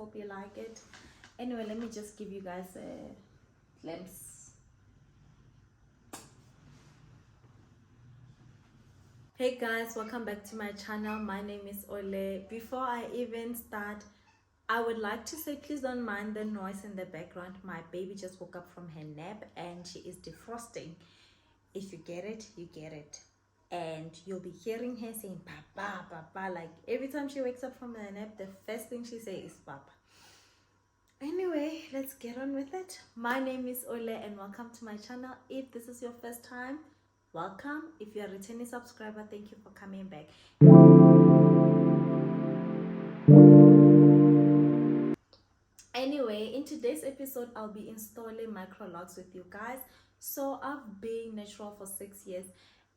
hope you like it. Anyway, let me just give you guys a glimpse. Hey guys, welcome back to my channel. My name is Ole. Before I even start, I would like to say please don't mind the noise in the background. My baby just woke up from her nap and she is defrosting. If you get it, you get it. And you'll be hearing her saying papa, papa. Like every time she wakes up from her nap, the first thing she says is papa. Anyway, let's get on with it. My name is Ole and welcome to my channel. If this is your first time, welcome. If you're a returning subscriber, thank you for coming back. Anyway, in today's episode, I'll be installing Microlocs with you guys. So I've been natural for 6 years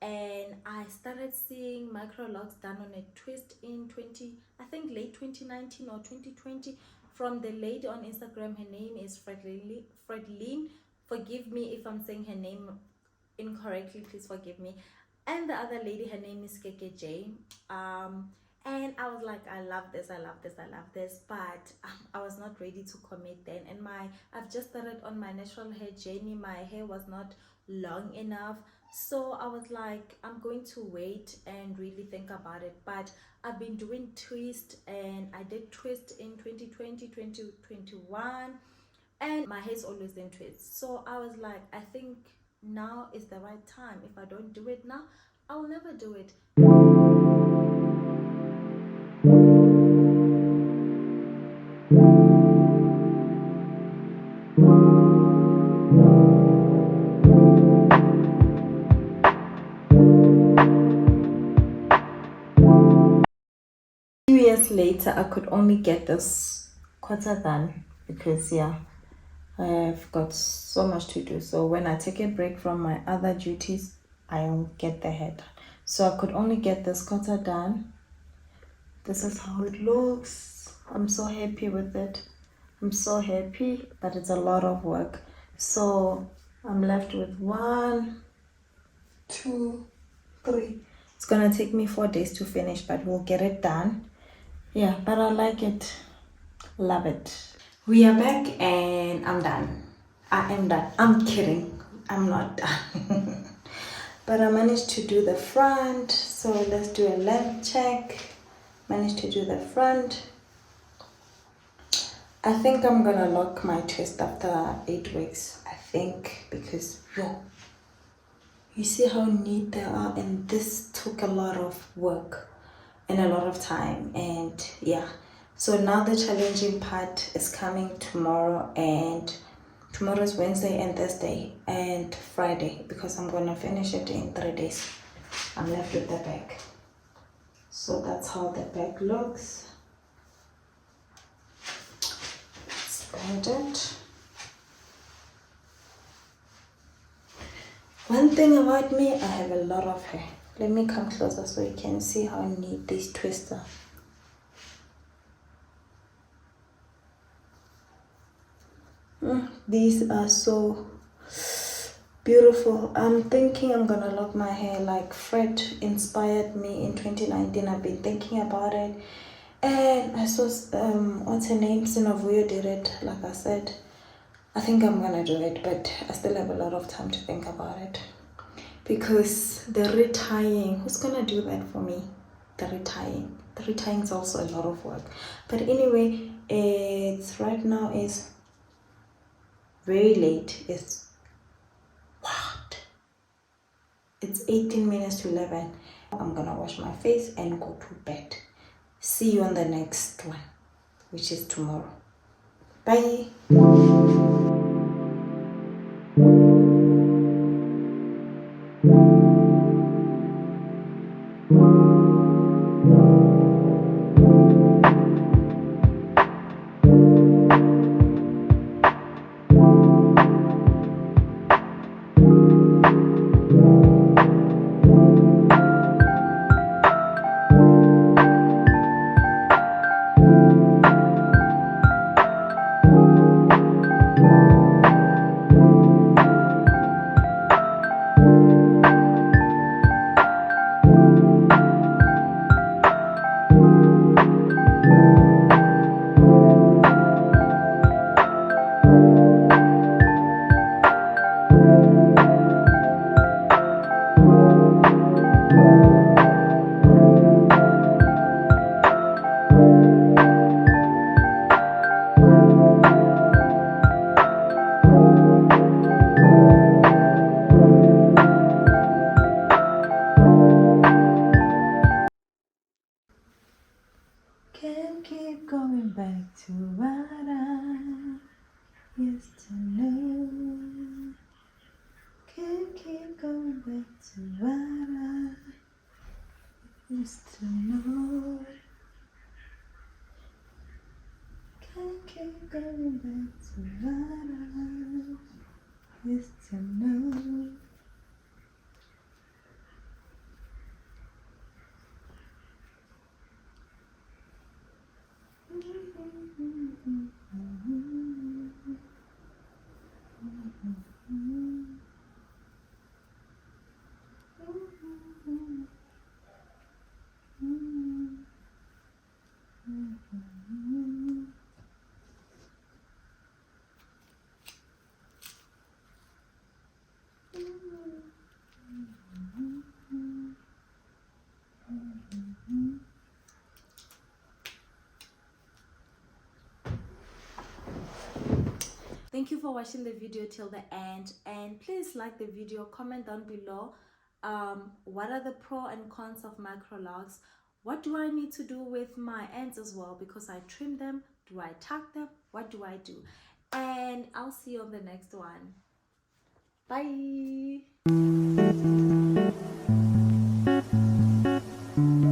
and I started seeing Microlocs done on a twist in late 2019 or 2020 from the lady on Instagram. Her name is Fredline. Forgive me if I'm saying her name incorrectly, please forgive me. And the other lady, her name is Keke J. And I was like, I love this, but I was not ready to commit then. And I've just started on my natural hair journey. My hair was not long enough, so I was like, I'm going to wait and really think about it. But I've been doing twist, and I did twist in 2020, 2021, and my hair's always in twist. So I was like, I think now is the right time. If I don't do it now, I'll never do it. Years later, I could only get this quarter done because I've got so much to do. So when I take a break from my other duties, I don't get the hair done. So I could only get this quarter done. This is how it looks. I'm so happy with it. I'm so happy, but it's a lot of work. So I'm left with 1, 2, 3. It's gonna take me 4 days to finish, but we'll get it done. Yeah, but I like it. Love it. We are back and I'm done. I am done. I'm kidding. I'm not done. But I managed to do the front. So let's do a length check. Managed to do the front. I think I'm gonna lock my twist after 8 weeks. I think, because you see how neat they are, and this took a lot of work and a lot of time. And yeah, so now the challenging part is coming tomorrow, and tomorrow is Wednesday and Thursday and Friday, because I'm gonna finish it in 3 days. I'm left with the back. So that's how the back looks. Spread it. One thing about me, I have a lot of hair. Let me come closer so you can see how neat these twists are. These are so beautiful. I'm thinking I'm gonna lock my hair like Fred inspired me in 2019. I've been thinking about it, and I saw what's her name, Sinovuyo did it. Like I said, I think I'm gonna do it, but I still have a lot of time to think about it. Because the retying, who's gonna do that for me? The retying is also a lot of work. But anyway, it's right now is very late. It's 18 minutes to 11. I'm gonna wash my face and go to bed. See you on the next one, which is tomorrow. Bye. back to what I used to know. Can't keep going back to what I used to know. Can't keep going back to what I used to know. Thank you for watching the video till the end, and please like the video, comment down below what are the pro and cons of Microlocs. What do I need to do with my ends as well, because I trim them? Do I tuck them? What do I do? And I'll see you on the next one. Bye.